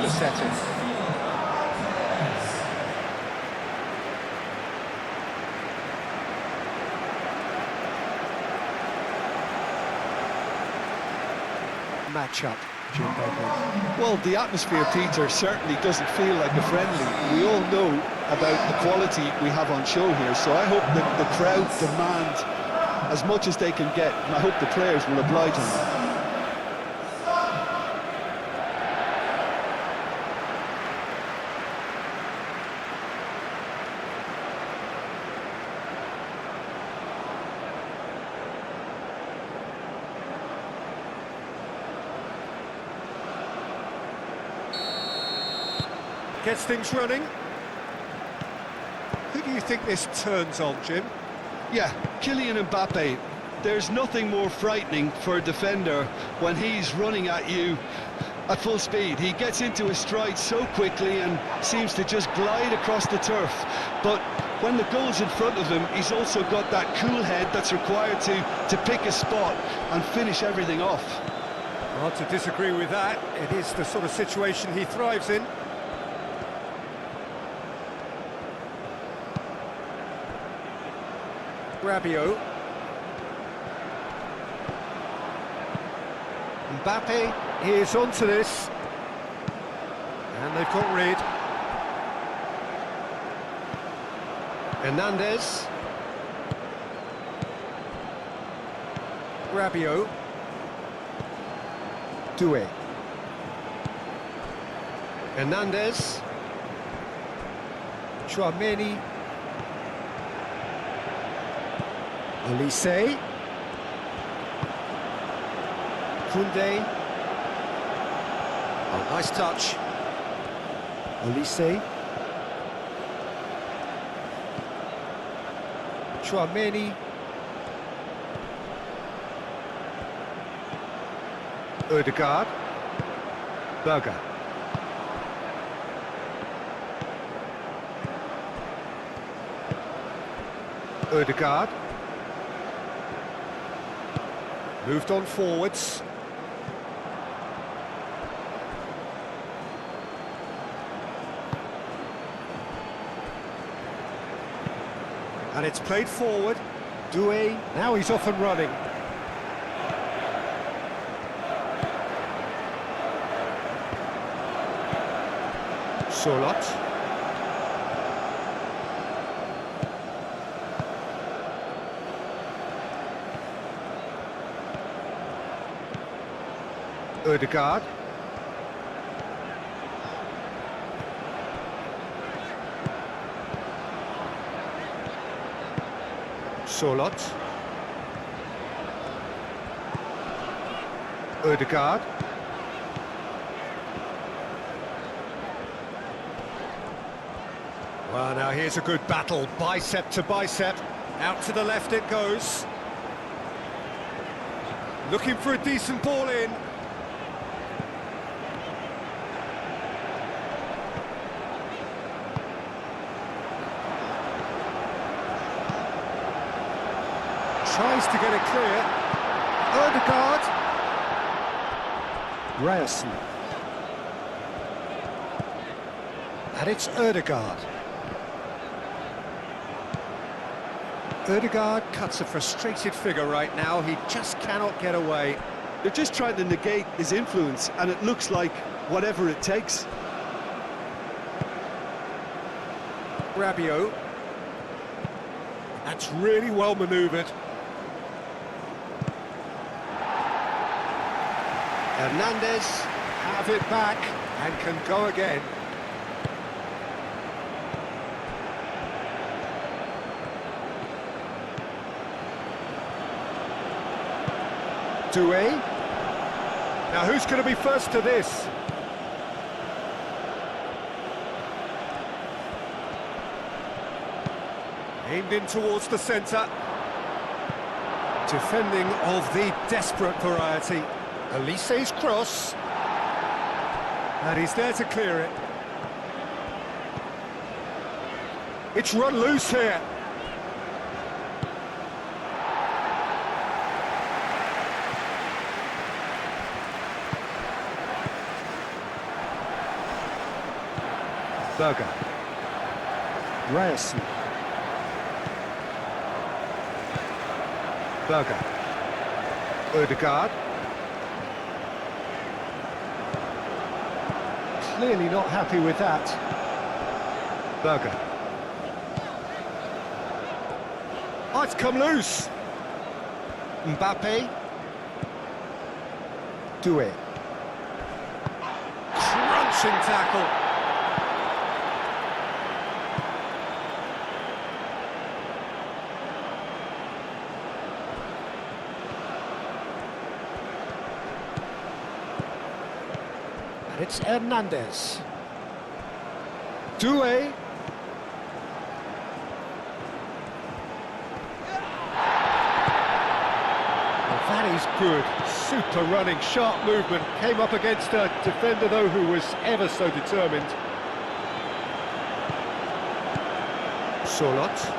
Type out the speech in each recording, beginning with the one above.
the setting. Match-up, Jim Begley. Well, the atmosphere, Peter, certainly doesn't feel like a friendly. We all know about the quality we have on show here, so I hope that the crowd demand as much as they can get, and I hope the players will oblige them. Gets things running. Who do you think this turns on, Jim? Yeah, Kylian Mbappe. There's nothing more frightening for a defender when he's running at you at full speed. He gets into his stride so quickly and seems to just glide across the turf. But when the goal's in front of him, he's also got that cool head that's required to pick a spot and finish everything off. Hard to disagree with that. It is the sort of situation he thrives in. Rabiot. Mbappe is onto this. And they've got rid. Hernandez. Rabiot. Doué. Hernandez. Chouameni. Olise. Koundé. Oh, nice touch. Olise. Chouameni. Ødegaard. Berger. Ødegaard. Moved on forwards. And it's played forward. Doué, now he's off and running. Solot. Ødegaard. Solot. Ødegaard. Well, now here's a good battle, bicep to bicep. Out to the left it goes. Looking for a decent ball in. Tries to get it clear. Ødegaard. Ryerson. And it's Ødegaard. Ødegaard cuts a frustrated figure right now. He just cannot get away. They're just trying to negate his influence, and it looks like whatever it takes. Rabiot. That's really well manoeuvred. Hernandez have it back and can go again. Doué. Now who's going to be first to this? Aimed in towards the centre. Defending of the desperate variety. Olise's cross. And he's there to clear it. It's run loose here. Berger. Ryerson. Berger. Ødegaard. Clearly not happy with that. Berger. Oh, it's come loose. Mbappe. Doué. Crunching tackle. And it's Hernandez. Doué. That is good. Super running, sharp movement. Came up against a defender, though, who was ever so determined. Solot.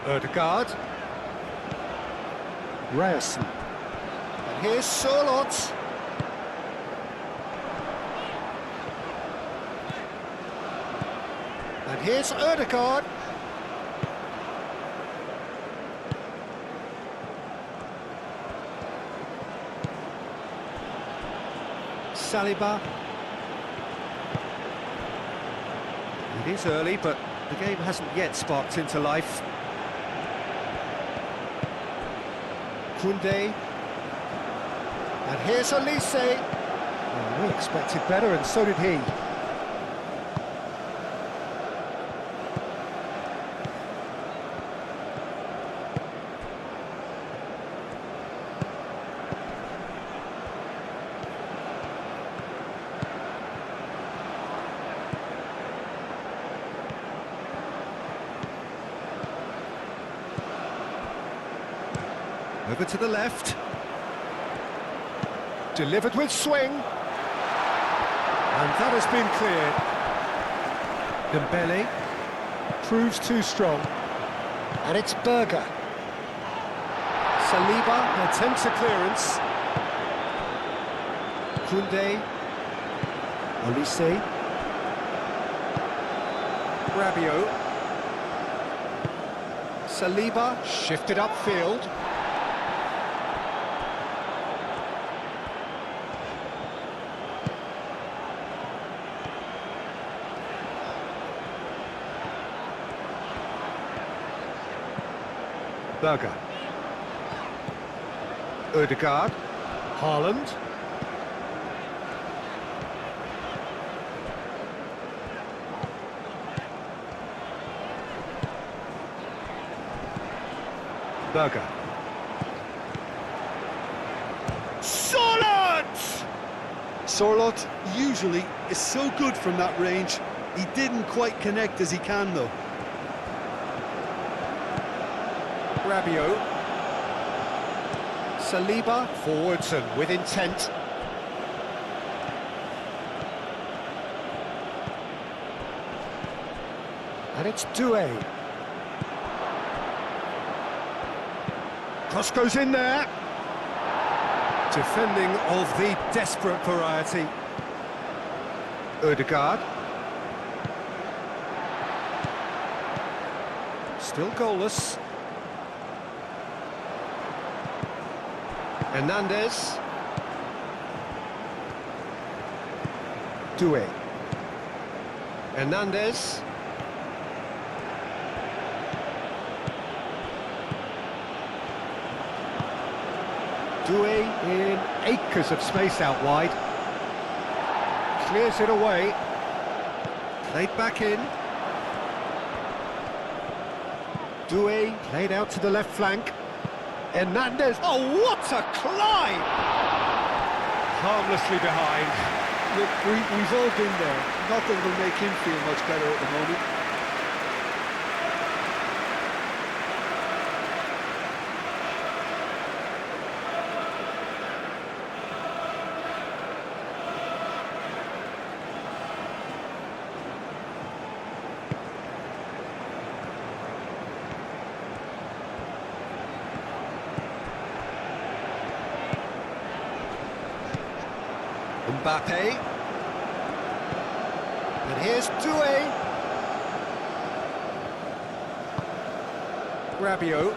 Ødegaard. Ryerson. And here's Solot. And here's Ødegaard. Saliba. It is early, but the game hasn't yet sparked into life. Koundé. And here's Elise. Well, we expected better, and so did he. Over to the left. Delivered with swing. And that has been cleared. Dembele proves too strong. And it's Berger. Saliba attempts a clearance. Koundé. Olise. Rabiot. Saliba shifted upfield. Berger. Ødegaard. Haaland. Berger. Solot! Sorloth usually is so good from that range. He didn't quite connect as he can, though. Rabiot. Saliba forwards and with intent. And it's Doué. Cross goes in there. Defending of the desperate variety. Ødegaard. Still goalless. Hernandez. Doué. Hernandez. Doué in acres of space out wide. Clears it away. Played back in. Doué played out to the left flank. Hernandez. Oh, what a climb! Harmlessly behind. Look, we've all been there. Nothing will make him feel much better at the moment. Mbappe. And here's Doué. Rabiot.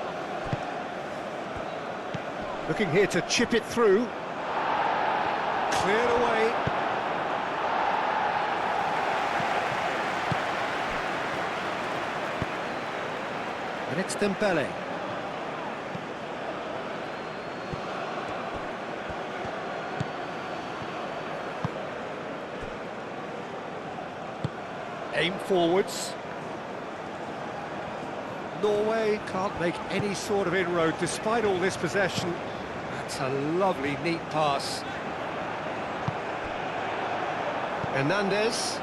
Looking here to chip it through. Cleared away. And it's Dembele. Aim forwards. Norway can't make any sort of inroad despite all this possession. That's a lovely, neat pass. Hernandez.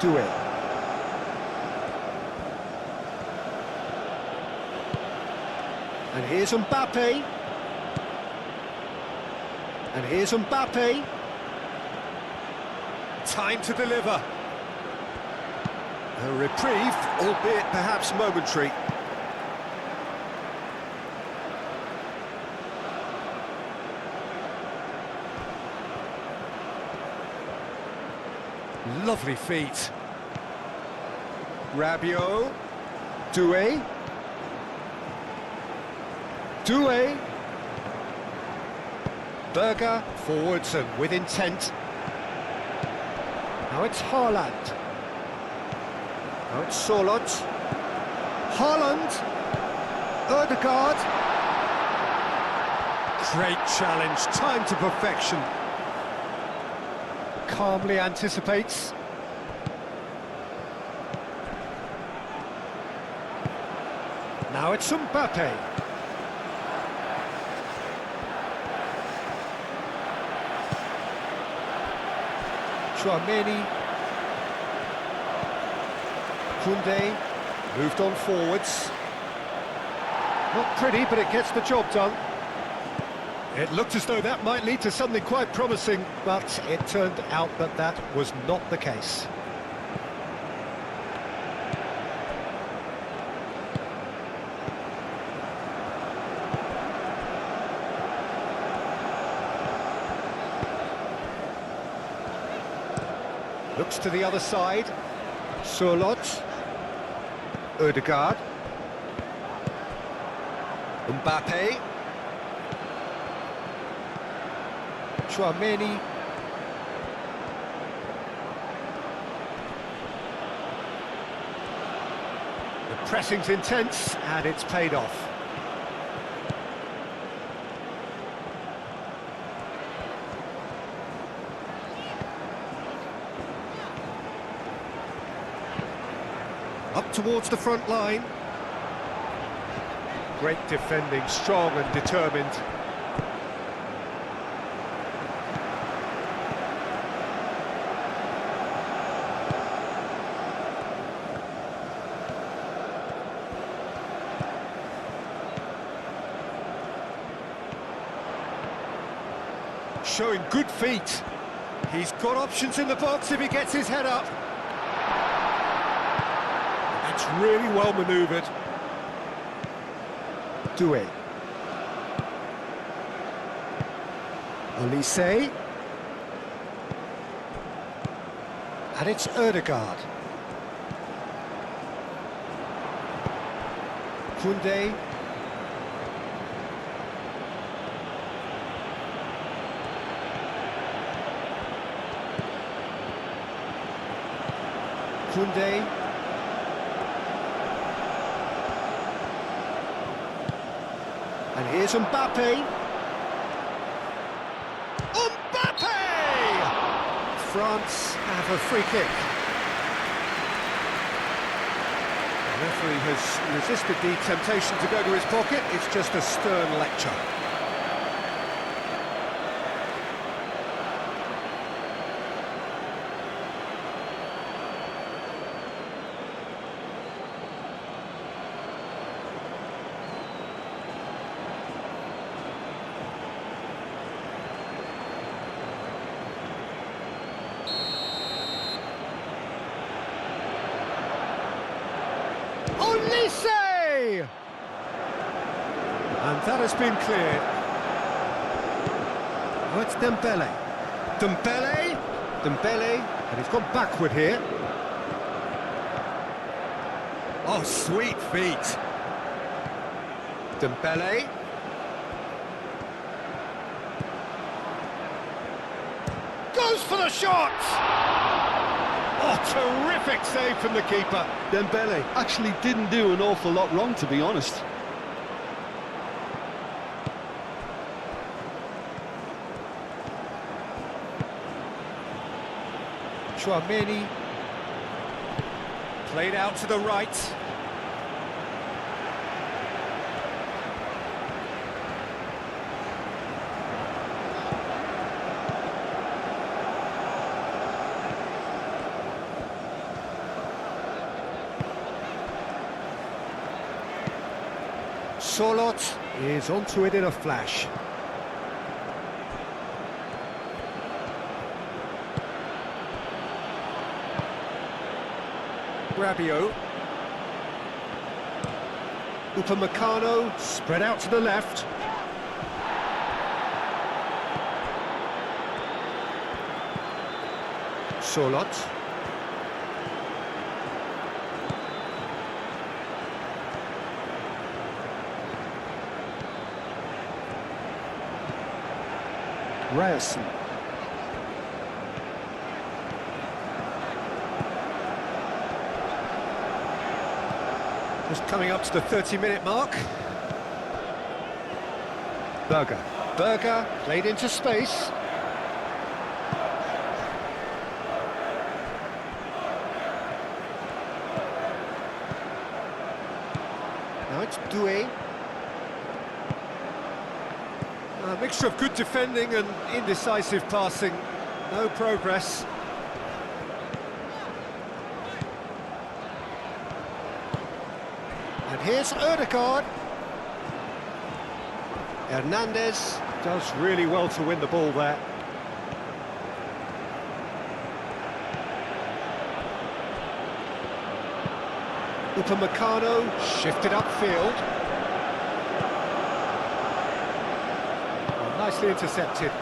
Doué. And here's Mbappe. And here's Mbappe. Time to deliver. A reprieve, albeit perhaps momentary. Lovely feet. Rabiot. Doué. Doué. Berger, forwards and with intent. Now it's Haaland. Now it's Solot. Haaland. Ødegaard. Great challenge, time to perfection. Calmly anticipates. Now it's Mbappe. Chouameni. Koundé moved on forwards. Not pretty, but it gets the job done. It looked as though that might lead to something quite promising, but it turned out that that was not the case. Looks to the other side. Solot. Ødegaard. Mbappe. Chouameni. The pressing's intense and it's paid off. Up towards the front line. Great defending, strong and determined. Showing good feet. He's got options in the box if he gets his head up. That's really well manoeuvred. Doué. Olise. And it's Ødegaard. Koundé. Koundé. And here's Mbappe. Mbappe! France have a free kick. The referee has resisted the temptation to go to his pocket. It's just a stern lecture. Olise! And That has been cleared. Oh, it's Dembele. Dembele! Dembele, and he's gone backward here. Oh, sweet feet. Dembele. Goes for the shot! Oh, terrific save from the keeper. Dembele actually didn't do an awful lot wrong, to be honest. Chouameni. Played out to the right. Solot is onto it in a flash. Rabiot. Upamecano spread out to the left. Solot. Ryerson. Just coming up to the 30-minute mark. Berger. Berger played into space. Now it's Doué. A mixture of good defending and indecisive passing. No progress. And here's Ødegaard. Hernandez does really well to win the ball there. Upamecano shifted upfield. Nicely intercepted.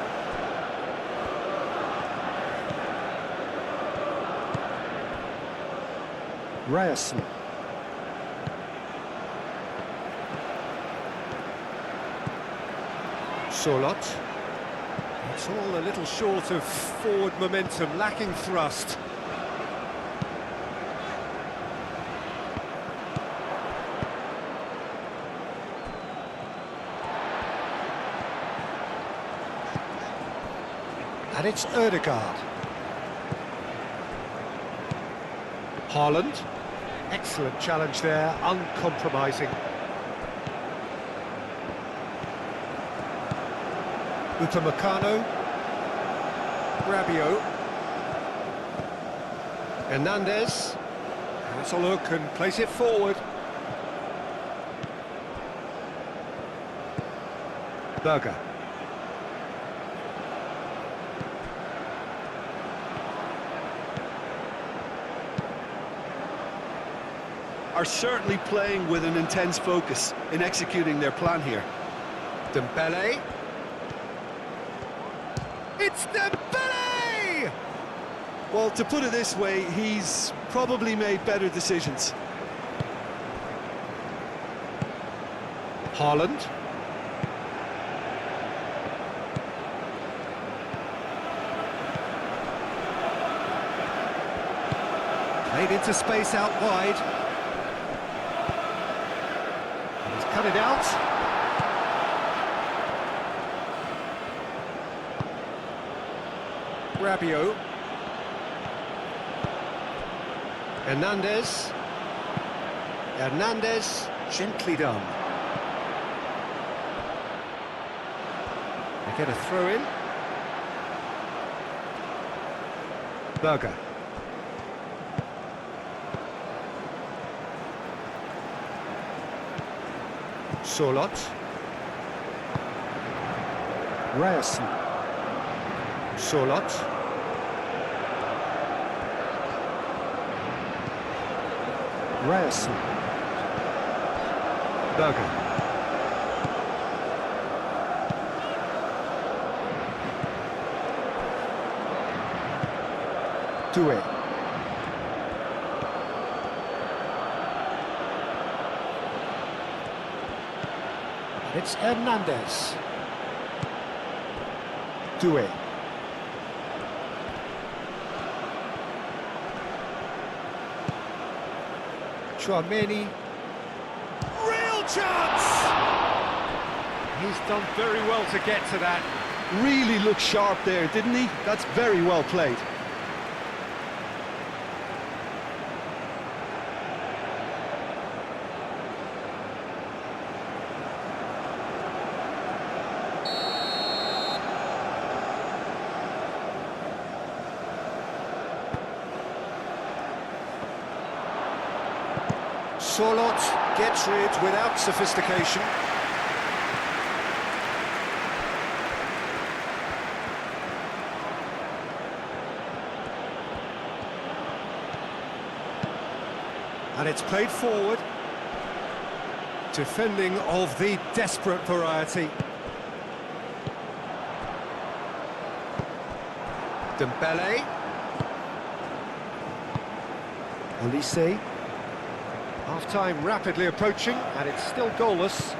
Ryerson. Solot. It's all a little short of forward momentum, lacking thrust. And it's Ødegaard. Haaland. Excellent challenge there, uncompromising. Upamecano. Rabiot. Hernandez. Has a look and plays it forward. Berger. Are certainly playing with an intense focus in executing their plan here. Dembele. It's Dembele! Well, to put it this way, he's probably made better decisions. Haaland. Played into space out wide. He's cut it out. Rabiot. Hernandez. Hernandez, gently done. They get a throw in. Berger. Solot. Ryerson. Solot. Ryerson. Berger. Doué. It's Hernandez. Doué. Chouameni. Real chance! He's done very well to get to that. Really looked sharp there, didn't he? That's very well played. Sorloth gets rid without sophistication. And it's played forward. Defending of the desperate variety. Dembele. Olise. Half-time rapidly approaching, and it's still goalless.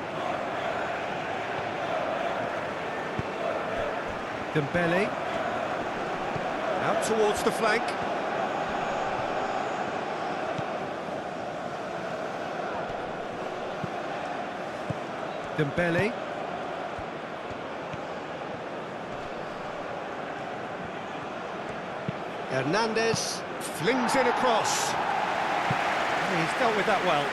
Dembele. Out towards the flank. Dembele. Hernandez flings in across. He's dealt with that well.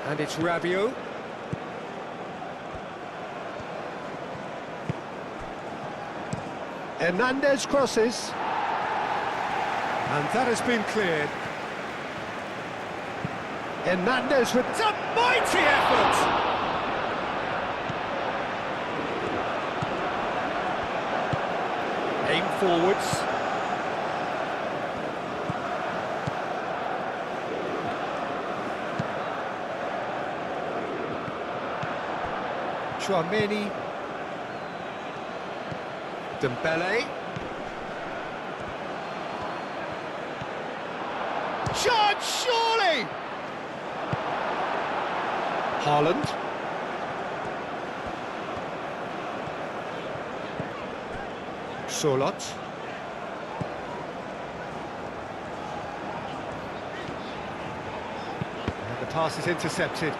And it's Rabiot. Hernandez crosses. And that has been cleared. Hernandez with a mighty effort! Aim forwards. Chouameni. Dembele. Shot, surely! Haaland. Sorloth. And the pass is intercepted.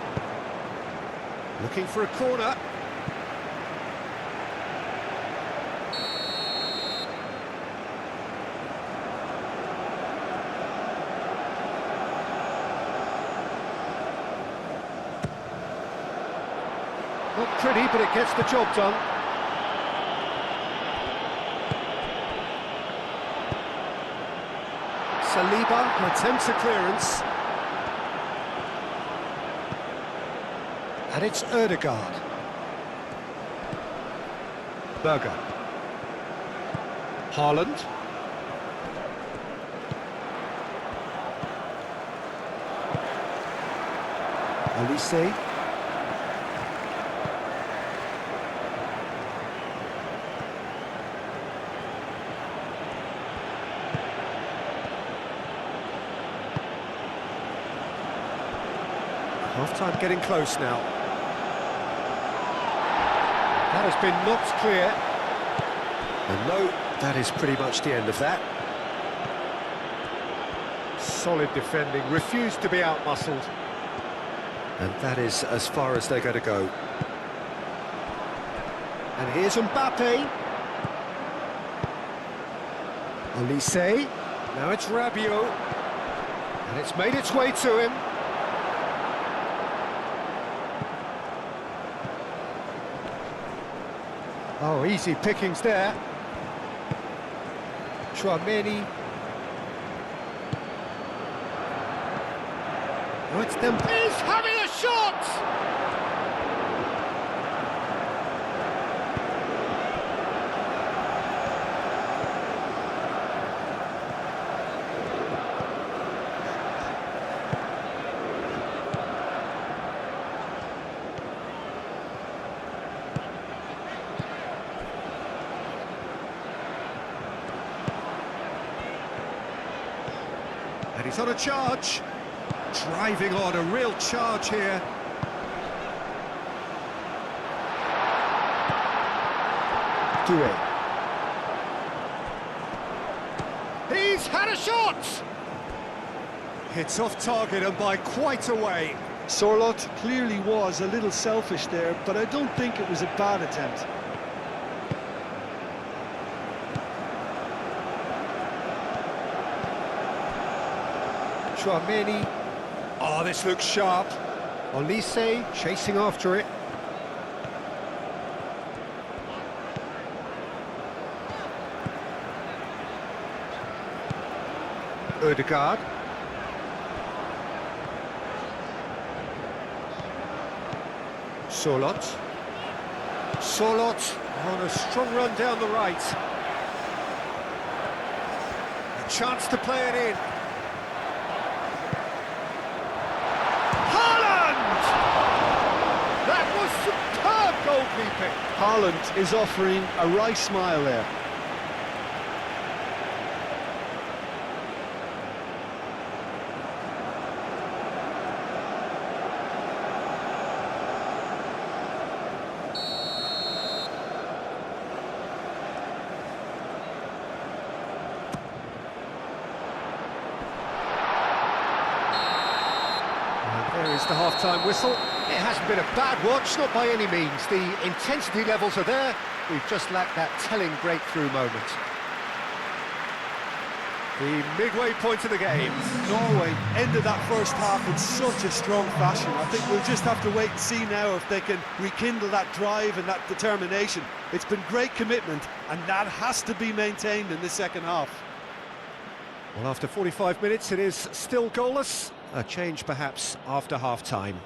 Looking for a corner. Not pretty, but it gets the job done. Saliba attempts a clearance. And it's Ødegaard. Berger. Haaland. Olise. Half-time getting close now. That has been knocked clear. And no, that is pretty much the end of that. Solid defending, refused to be out-muscled. And that is as far as they're going to go. And here's Mbappe. Olise. Now it's Rabiot. And it's made its way to him. Oh, easy pickings there. Chouameni. Oh, it's them. He's having a shot! He's on a charge. Driving on, a real charge here. Doué. He's had a shot! It's off target and by quite a way. Sorlot clearly was a little selfish there, but I don't think it was a bad attempt. Chouameni. Oh, this looks sharp. Olise chasing after it. Ødegaard. Sorlot. Sorlot on a strong run down the right. A chance to play it in. Haaland! That was superb goalkeeping. Haaland is offering a wry smile there. There is the half-time whistle. It hasn't been a bad watch, not by any means. The intensity levels are there. We've just lacked that telling breakthrough moment. The midway point of the game. Norway ended that first half in such a strong fashion. I think we'll just have to wait and see now if they can rekindle that drive and that determination. It's been great commitment, and that has to be maintained in the second half. Well, after 45 minutes, it is still goalless. A change perhaps after half-time.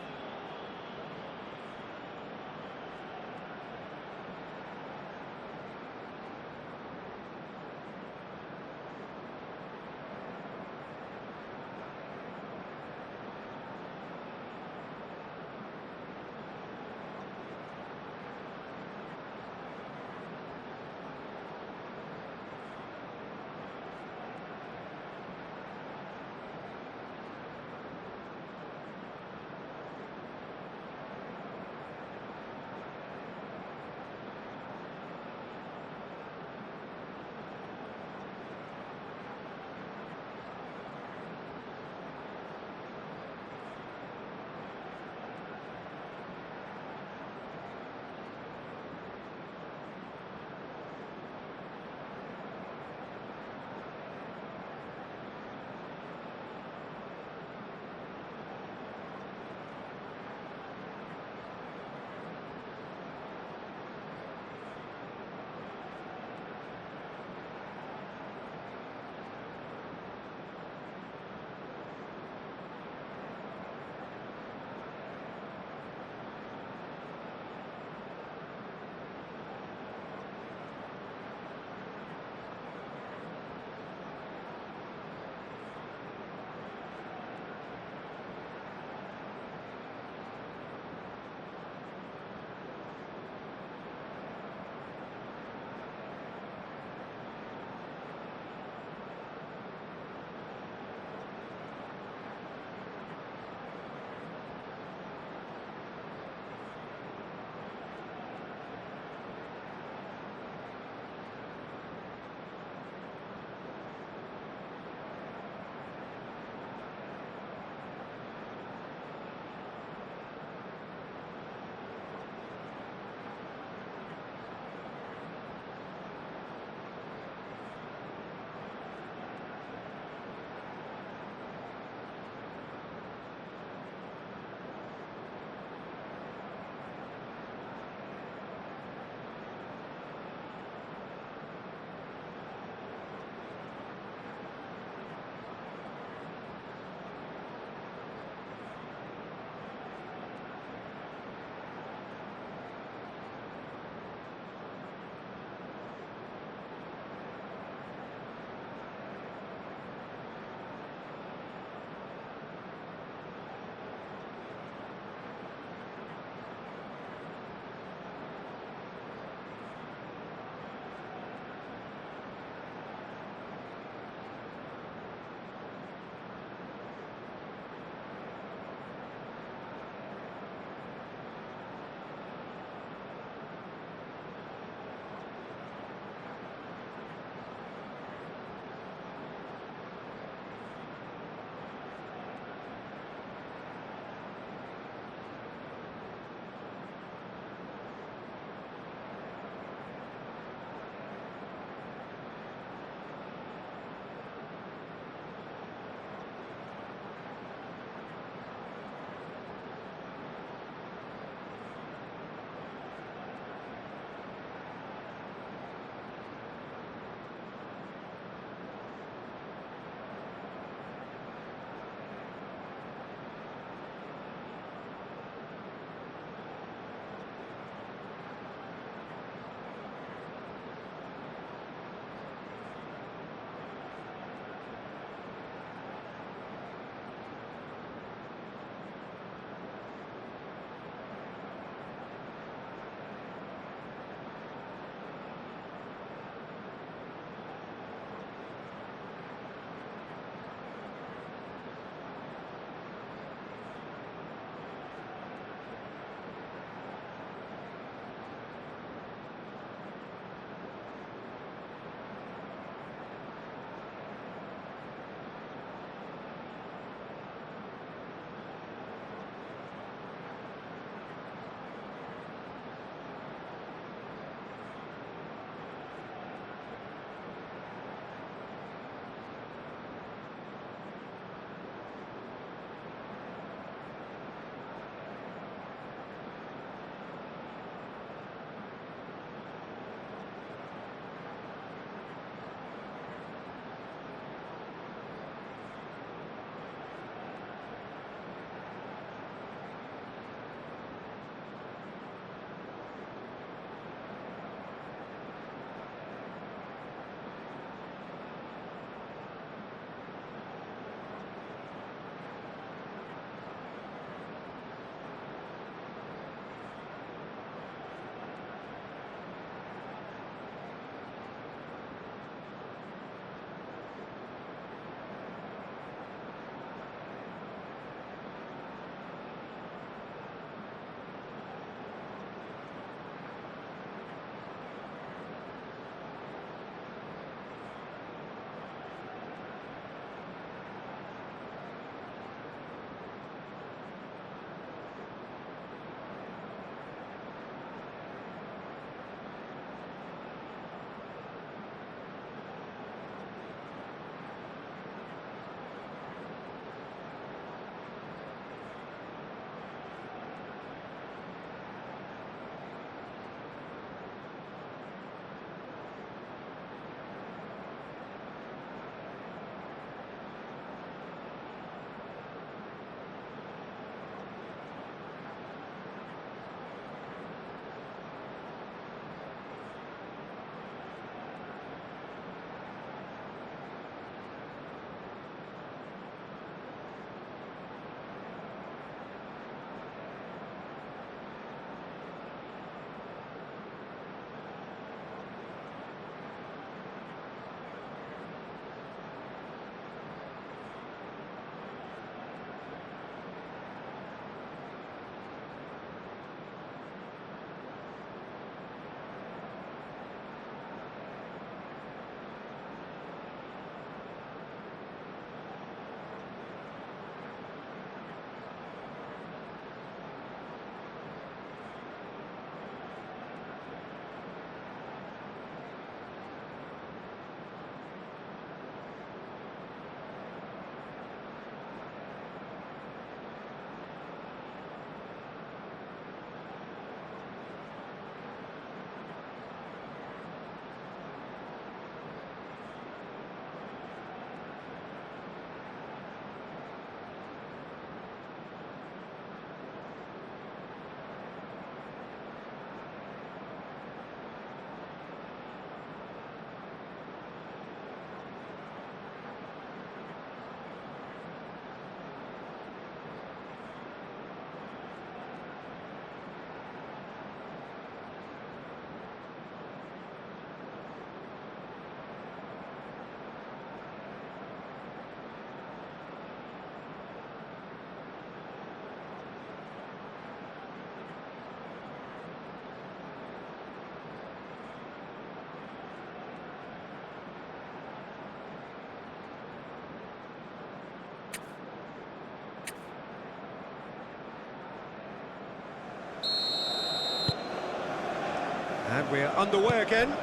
And we're underway again.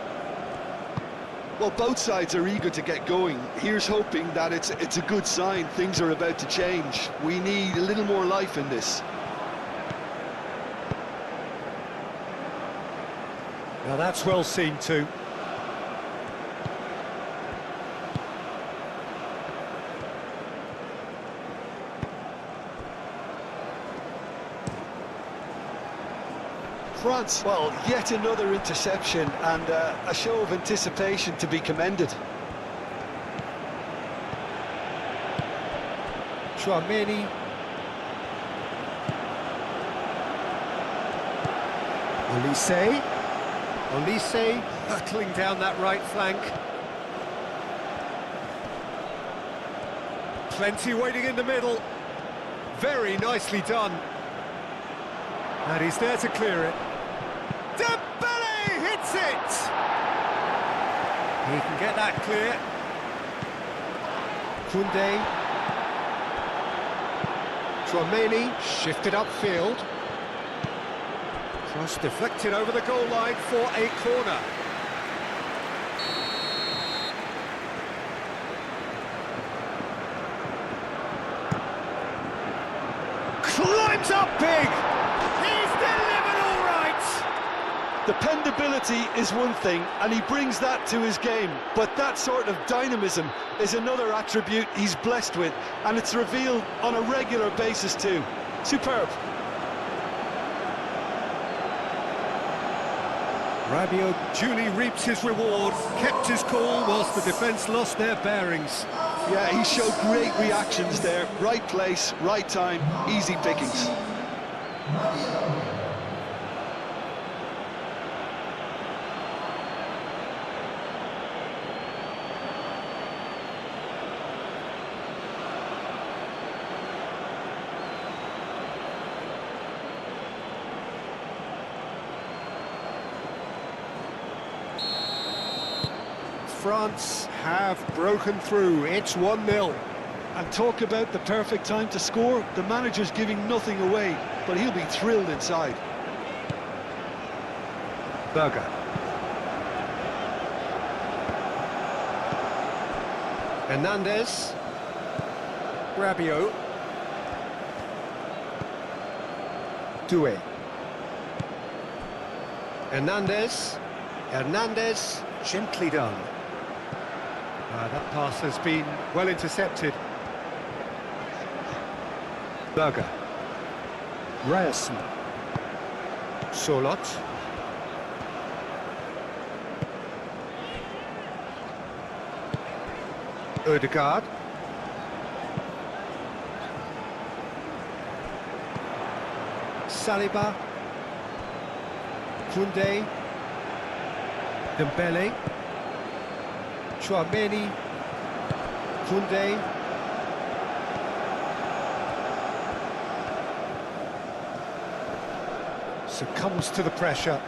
Well, both sides are eager to get going. Here's hoping that it's a good sign. Things are about to change. We need a little more life in this. Now that's well seen too. France, well, yet another interception and a show of anticipation to be commended. Chouameni. Olise hurtling down that right flank. Plenty waiting in the middle. Very nicely done. And he's there to clear it. Dembele hits it! He can get that clear. Koundé. Chouameni shifted upfield. Cross deflected over the goal line for a corner. Climbs up big! He's delivered all right! Dependability is one thing, and he brings that to his game, but that sort of dynamism is another attribute he's blessed with, and it's revealed on a regular basis too. Superb. Rabiot duly reaps his reward, kept his cool whilst the defence lost their bearings. Yeah, he showed great reactions there. Right place, right time, easy pickings. France have broken through. It's 1-0. And talk about the perfect time to score. The manager's giving nothing away, but he'll be thrilled inside. Berger. Hernandez. Rabiot. Doué. Hernandez. Gently done. That pass has been well intercepted. Berger. Ryerson. Solot. Ødegaard. Saliba. Koundé. Dembele. Chouameni. Koundé. Succumbs to the pressure.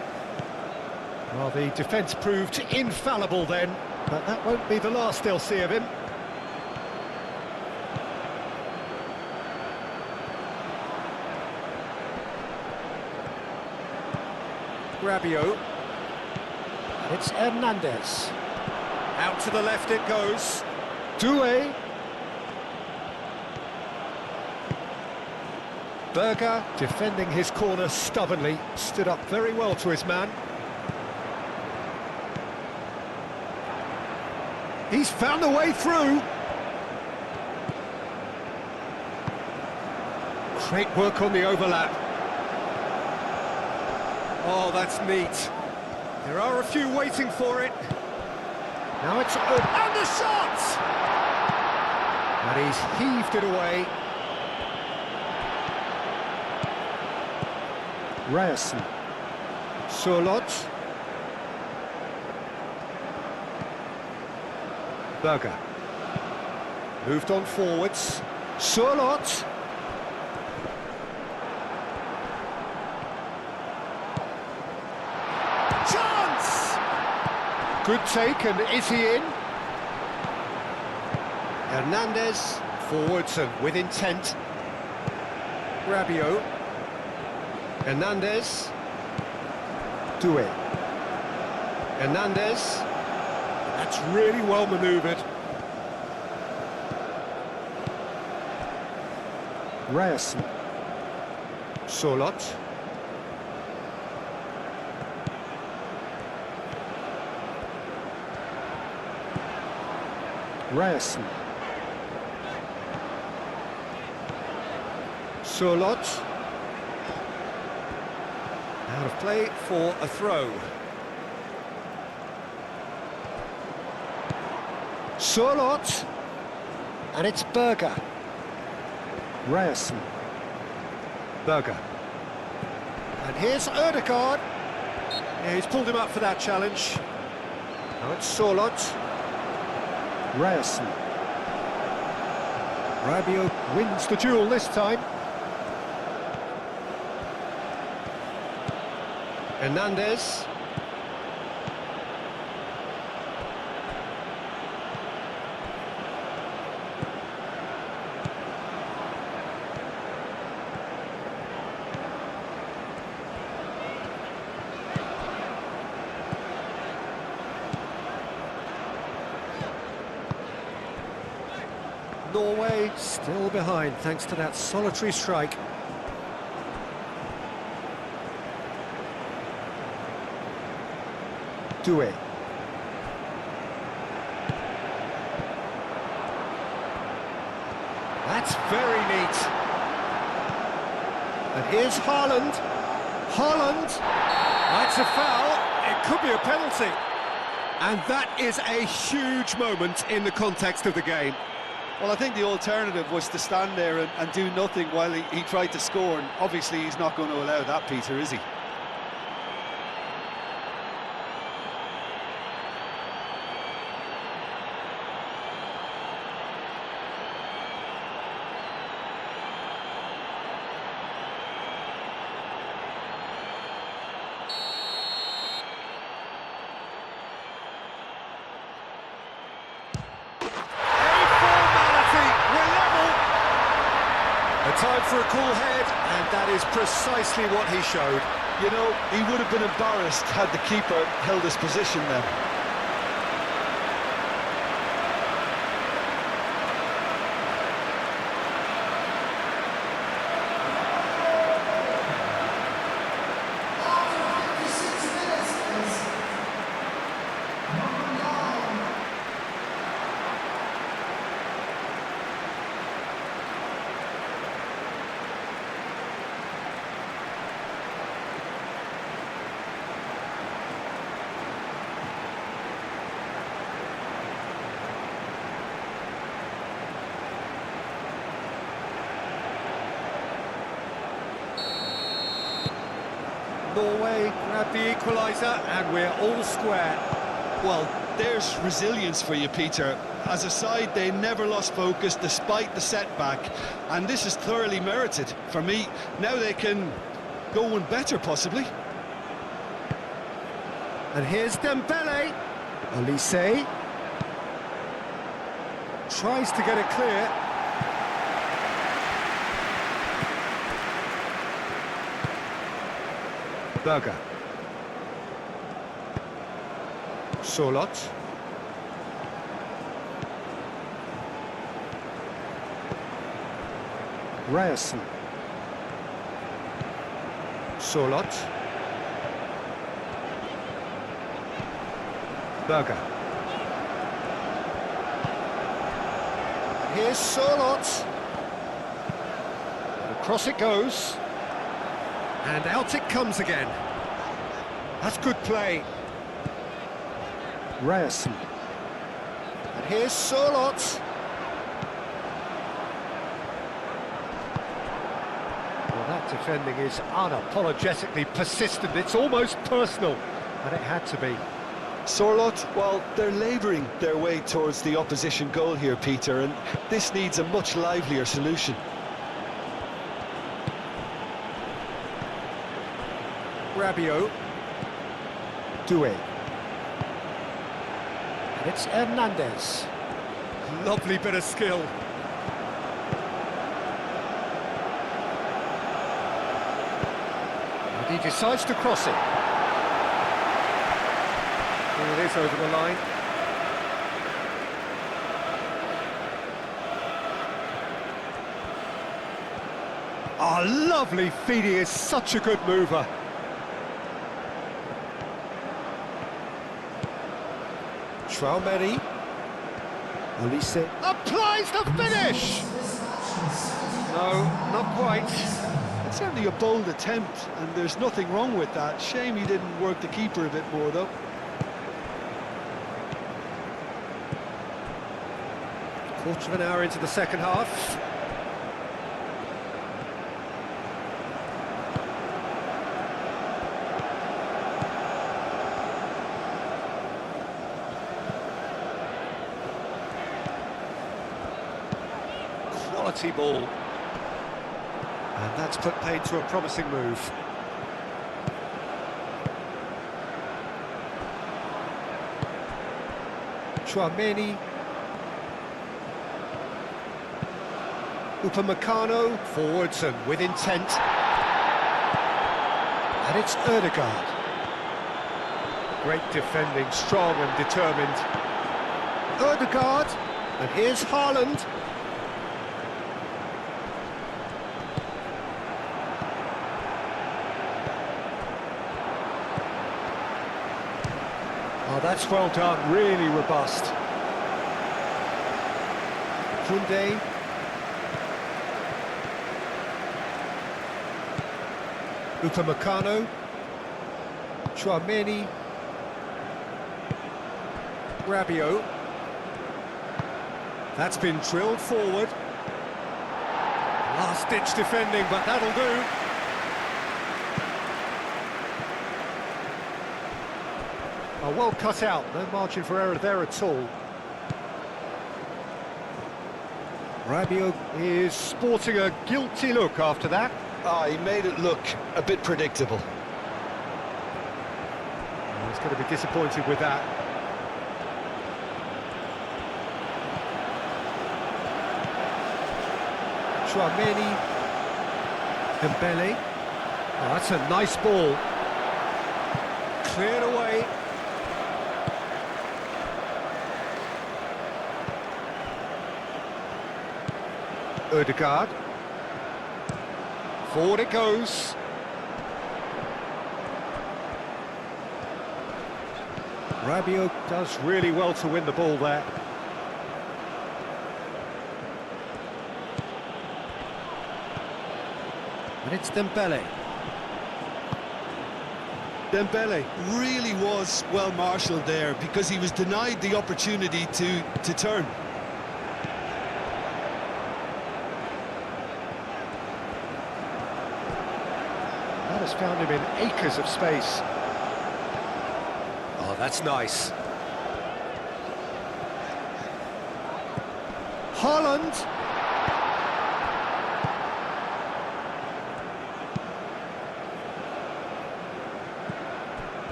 Well, the defence proved infallible then, but that won't be the last they'll see of him. Rabiot. It's Hernandez. Out to the left it goes. Doué. Berger, defending his corner stubbornly, stood up very well to his man. He's found a way through. Great work on the overlap. Oh, that's neat. There are a few waiting for it. Now it's good. And the shot! And he's heaved it away. Ryerson. Solot. Berger. Moved on forwards. Solot. Chance! Good take, and is he in? Hernandez. Forwards and with intent. Rabiot. Hernandez. Doué. Hernandez. That's really well manoeuvred. Ryerson. Solot. Ryerson. Solot. Out of play for a throw. Solot. And it's Berger. Ryerson. Berger. And here's Ødegaard. Yeah, he's pulled him up for that challenge. Now it's Solot. Ryerson. Rabiot wins the duel this time. Hernandez. Norway still behind thanks to that solitary strike. Doué. That's very neat. And here's Haaland. Haaland. That's a foul. It could be a penalty. And that is a huge moment in the context of the game. Well, I think the alternative was to stand there and do nothing while he tried to score, and obviously he's not going to allow that, Peter, is he? Time for a cool head, and that is precisely what he showed. You know, he would have been embarrassed had the keeper held his position then. Norway grab the equaliser, and we're all square. Well, there's resilience for you, Peter. As a side, they never lost focus despite the setback, and this is thoroughly merited. For me, now they can go one better, possibly. And here's Dembele. Olise. Tries to get it clear. Berger. Solot. Ryerson. Solot. Berger. Here's Solot. And across it goes. And out it comes again. That's good play. Ryerson. And here's Solot. Well, that defending is unapologetically persistent. It's almost personal, and it had to be. Sorlot, well, they're labouring their way towards the opposition goal here, Peter, and this needs a much livelier solution. Rabiot. Doué. And it's Hernandez. Lovely bit of skill. And he decides to cross it. Here it is over the line. Oh, lovely feed, he is such a good mover. Traumeri. Elise applies the finish! No, not quite. It's certainly a bold attempt, and there's nothing wrong with that. Shame he didn't work the keeper a bit more, though. Quarter of an hour into the second half. Quality ball. And that's put paid to a promising move. Traumeri. Upamecano, forwards and with intent. And it's Ødegaard. Great defending, strong and determined. Ødegaard, and here's Haaland. Oh, that's well done, really robust. Koundé. Upamecano. Traumeri. Rabiot. That's been drilled forward. Last-ditch defending, but that'll do. Oh, well cut out, no margin for error there at all. Rabiot is sporting a guilty look after that. He made it look a bit predictable. He's going to be disappointed with that. Traumeri. Dembele. Oh, that's a nice ball. Cleared away. Ødegaard. Forward it goes. Rabiot does really well to win the ball there. And it's Dembele. Dembele really was well marshalled there because he was denied the opportunity to turn. That has found him in acres of space. Oh, that's nice. Haaland.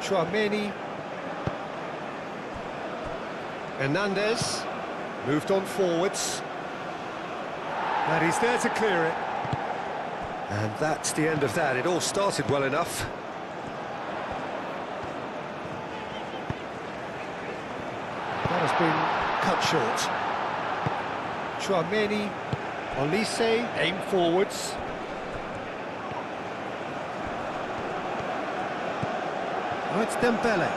Traumeri. Hernandez. Moved on forwards. And he's there to clear it. And that's the end of that. It all started well enough. That has been cut short. Traumeri, Elise, aim forwards. Oh, it's Dembele.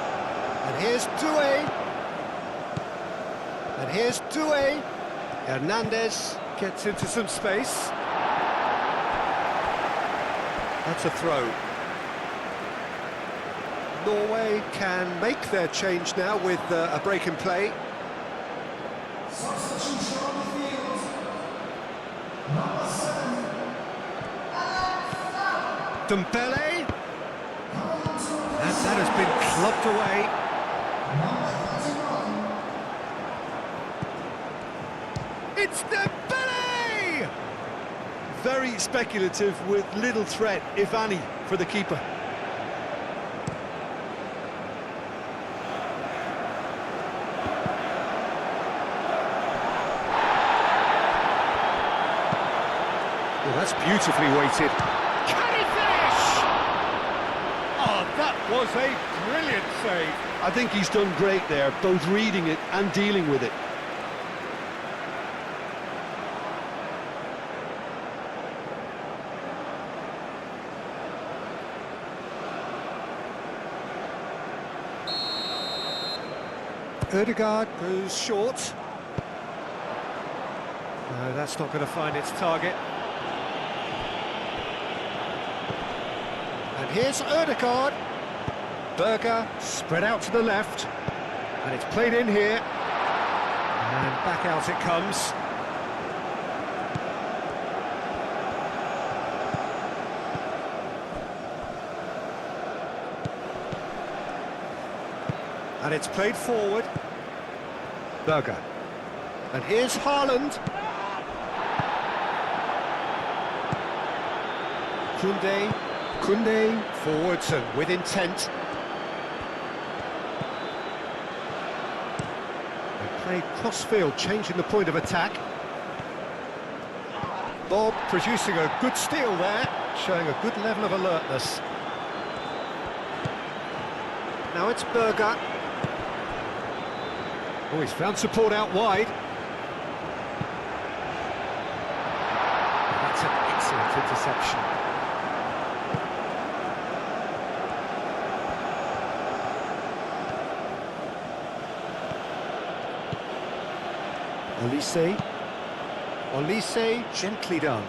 And here's Doué. And here's Doué. Hernandez gets into some space. That's a throw. Norway can make their change now with a break in play. Substitution on the field. Number 7. Dembele. And that has been clubbed away. It's Dembele! Very speculative with little threat, if any, for the keeper. Well, that's beautifully weighted. Can he finish? Oh, That was a brilliant save. I think he's done great there, both reading it and dealing with it. Ødegaard goes short. No, that's not going to find its target. And here's Ødegaard. Berger spread out to the left. And it's played in here. And back out it comes. And it's played forward. Berger. And here's Haaland. Koundé forwards and with intent. They play cross-field, changing the point of attack. Bob producing a good steal there, showing a good level of alertness. Now it's Berger. Oh, he's found support out wide. That's an excellent interception. Olise, gently done.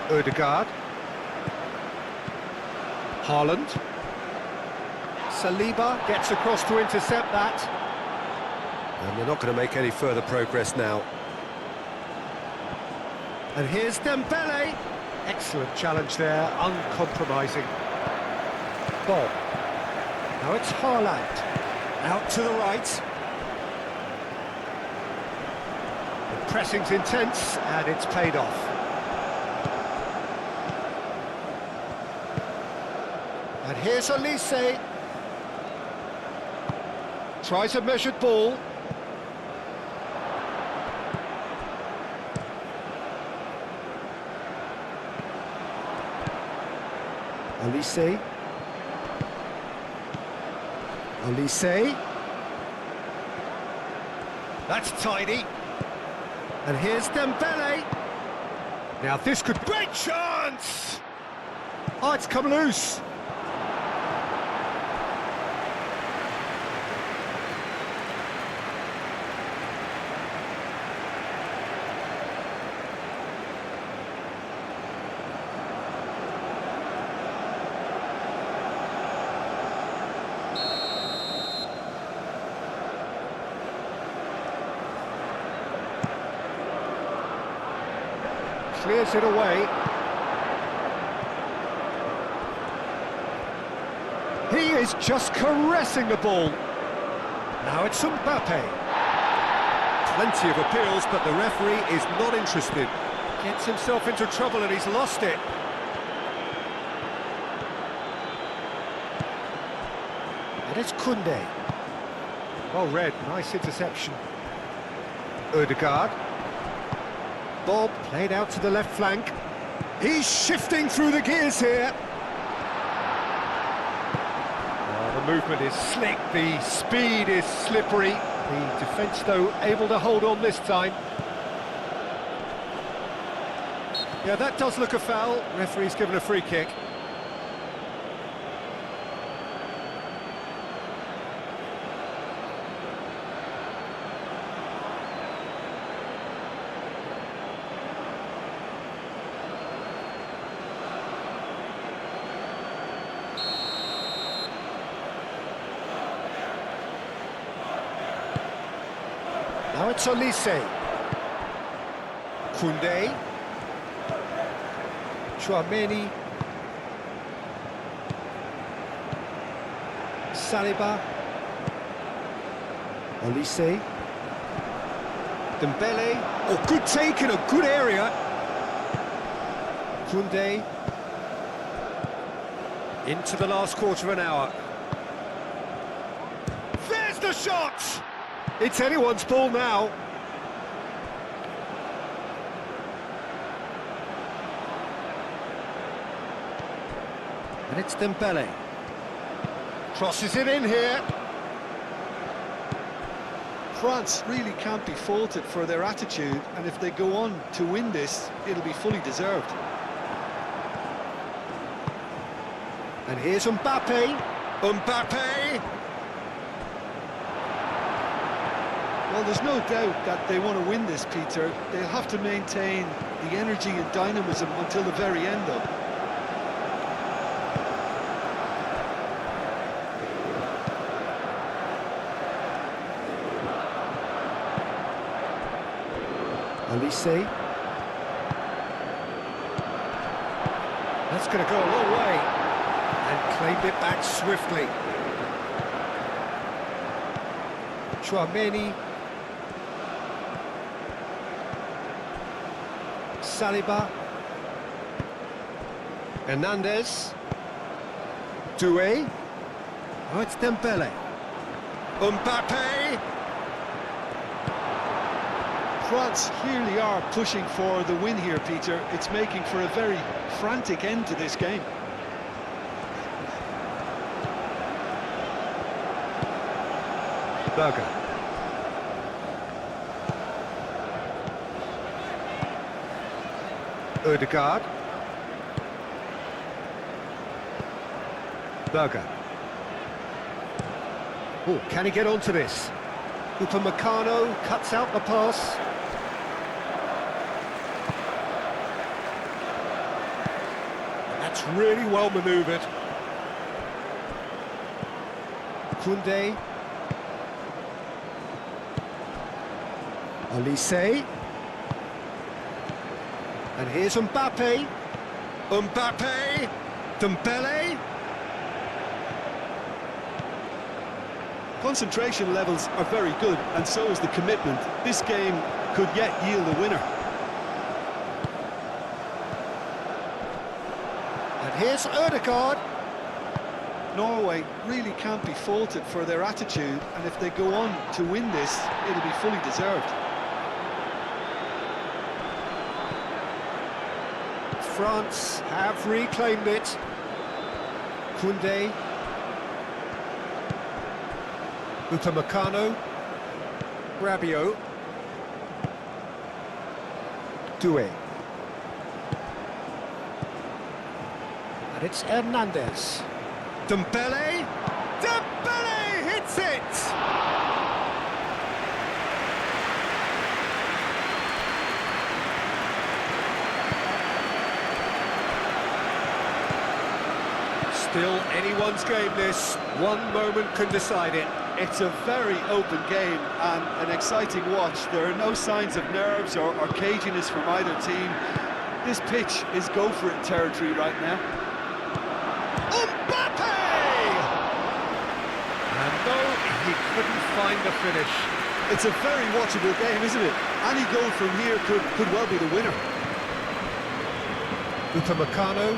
Ødegaard. Haaland. Saliba gets across to intercept that. And they're not going to make any further progress now. And here's Dembele. Excellent challenge there, uncompromising. Bob. Now it's Haaland. Out to the right. The pressing's intense, and it's paid off. And here's Olise. Tries a measured ball. Olise. That's tidy. And here's Dembele. Now this could... Great chance! Oh, it's come loose. Clears it away. He is just caressing the ball. Now it's Mbappe. Plenty of appeals, but the referee is not interested. Gets himself into trouble and he's lost it. And it's Koundé. Well read, nice interception. Ødegaard. Bob played out to the left flank. He's shifting through the gears here. Oh, the movement is slick, the speed is slippery. The defence, though, able to hold on this time. Yeah, that does look a foul. Referee's given a free kick. Now it's Olise. Koundé. Chouameni. Saliba. Olise. Dembele. Oh, good take in a good area. Koundé. Into the last quarter of an hour. There's the shot! It's anyone's ball now. And it's Dembele. Crosses it in here. France really can't be faulted for their attitude, and if they go on to win this, it'll be fully deserved. And here's Mbappe. Mbappe! Well, there's no doubt that they want to win this, Peter. They'll have to maintain the energy and dynamism until the very end, though. Elise. That's going to go a long way. And claimed it back swiftly. Chouameni. Saliba. Hernandez. Doué. Oh, it's Dembele. Mbappe. France clearly are pushing for the win here, Peter. It's making for a very frantic end to this game. Berger. Odegaard. Berger. Oh, can he get onto this? Upamecano cuts out the pass. That's really well manoeuvred. Koundé. Elise. And here's Mbappe. Mbappe. Dembele. Concentration levels are very good, and so is the commitment. This game could yet yield a winner. And here's Odegaard. Norway really can't be faulted for their attitude, and if they go on to win this, it'll be fully deserved. France have reclaimed it. Koundé. Upamecano. Rabiot. Doué. And it's Hernandez. Dembele. Dembele hits it! Still anyone's game this. One moment can decide it. It's a very open game and an exciting watch. There are no signs of nerves or caginess from either team. This pitch is go-for-it territory right now. Mbappe! And no, he couldn't find the finish. It's a very watchable game, isn't it? Any goal from here could well be the winner. Upamecano.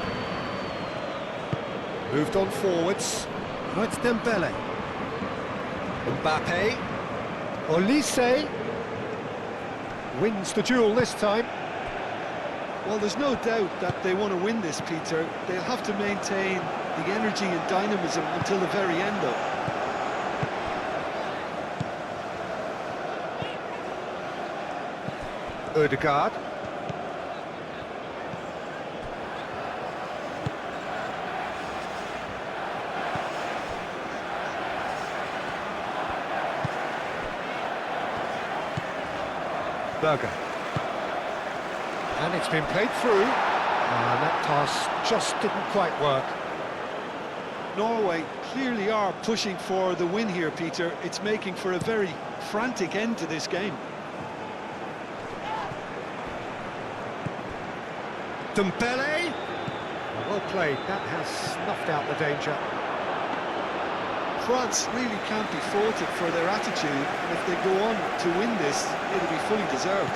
Moved on forwards. Oh, it's Dembele. Mbappe. Elise. Wins the duel this time. Well, there's no doubt that they want to win this, Peter. They'll have to maintain the energy and dynamism until the very end, though. Odegaard. Berger. And it's been played through. And that pass just didn't quite work. Norway clearly are pushing for the win here, Peter. It's making for a very frantic end to this game. Dembele. Well played. That has snuffed out the danger. France really can't be faulted for their attitude, and if they go on to win this, it'll be fully deserved.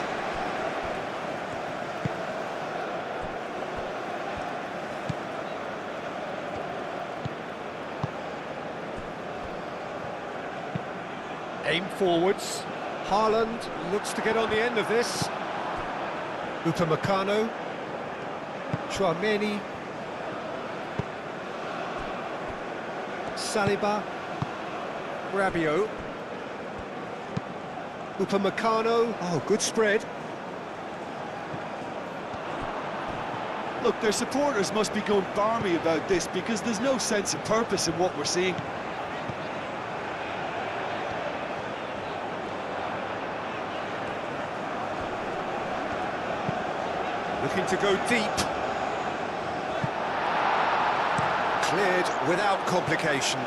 Aim forwards. Haaland looks to get on the end of this. Upamecano. Tchouaméni. Saliba. Rabiot. Upamecano. Oh, good spread. Look, their supporters must be going barmy about this because there's no sense of purpose in what we're seeing. Looking to go deep. Cleared without complication.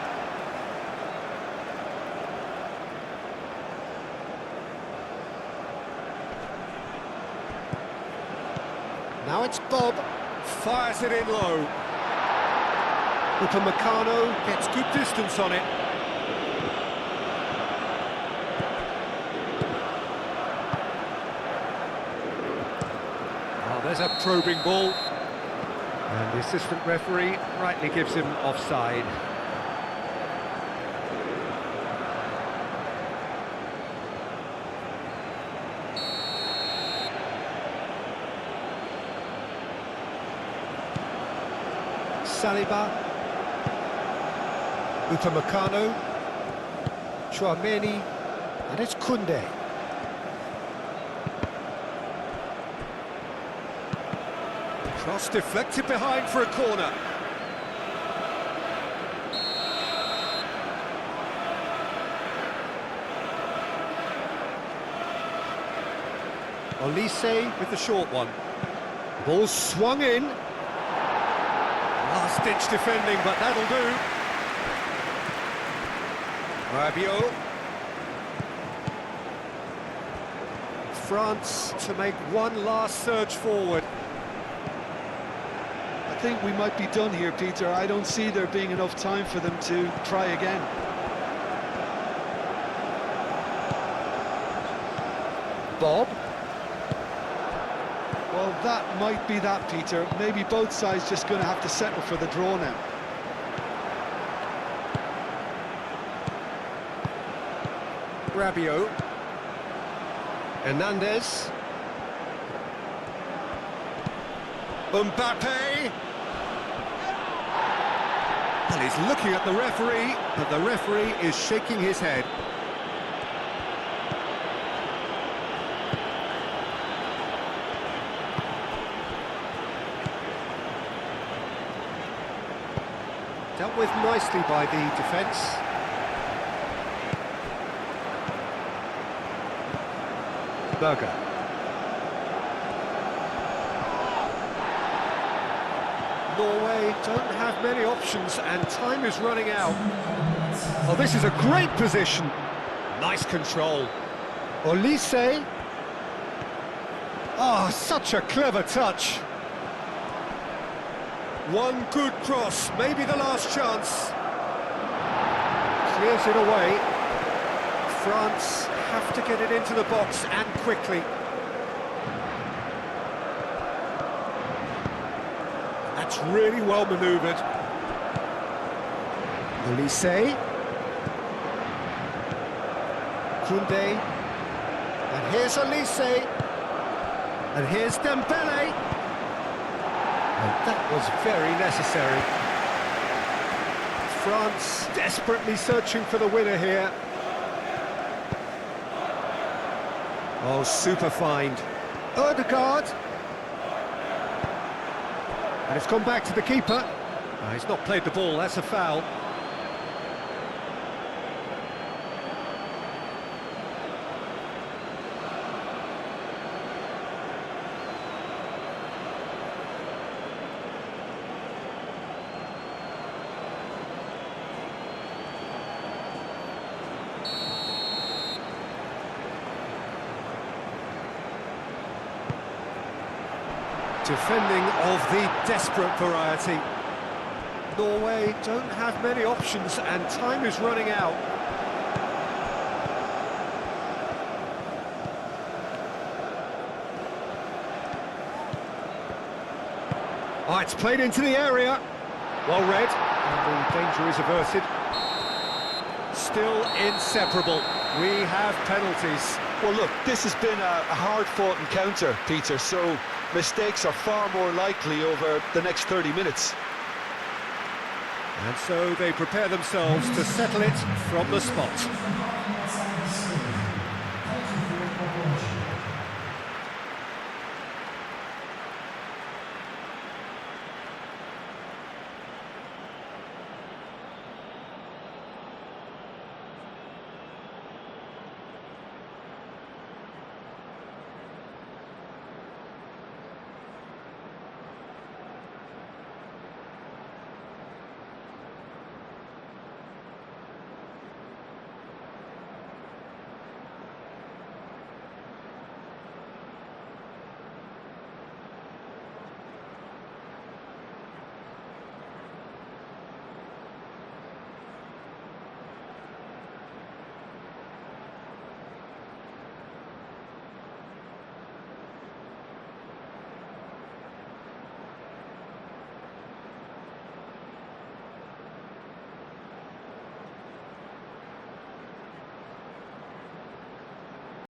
Now it's Bob. Fires it in low. Upamecano gets good distance on it. Oh, there's a probing ball. And the assistant referee rightly gives him offside. Saliba, Upamecano, Tchouaméni, and it's Koundé. Cross deflected behind for a corner. Olise with the short one. Ball swung in. Last-ditch defending, but that'll do. Rabiot. France to make one last surge forward. I think we might be done here, Peter. I don't see there being enough time for them to try again. Bob. Well, that might be that, Peter. Maybe both sides just going to have to settle for the draw now. Rabiot. Hernandez. Mbappe. Well, he's looking at the referee, but the referee is shaking his head. Dealt with nicely by the defence. Berger. Norway don't have many options and time is running out. Oh, this is a great position. Nice control. Olise. Oh, such a clever touch. One good cross, maybe the last chance. Clears it away. France have to get it into the box and quickly. That's really well manoeuvred. Olise. Koundé. And here's Olise. And here's Dembele. And that was very necessary. France desperately searching for the winner here. Oh, super find. Odegaard. And it's gone back to the keeper. He's not played the ball, that's a foul. Defending of the desperate variety. Norway don't have many options and time is running out. Oh, it's played into the area. Well read, and the danger is averted. Still inseparable. We have penalties. Well, look, this has been a hard-fought encounter, Peter, so mistakes are far more likely over the next 30 minutes. And so they prepare themselves to settle it from the spot.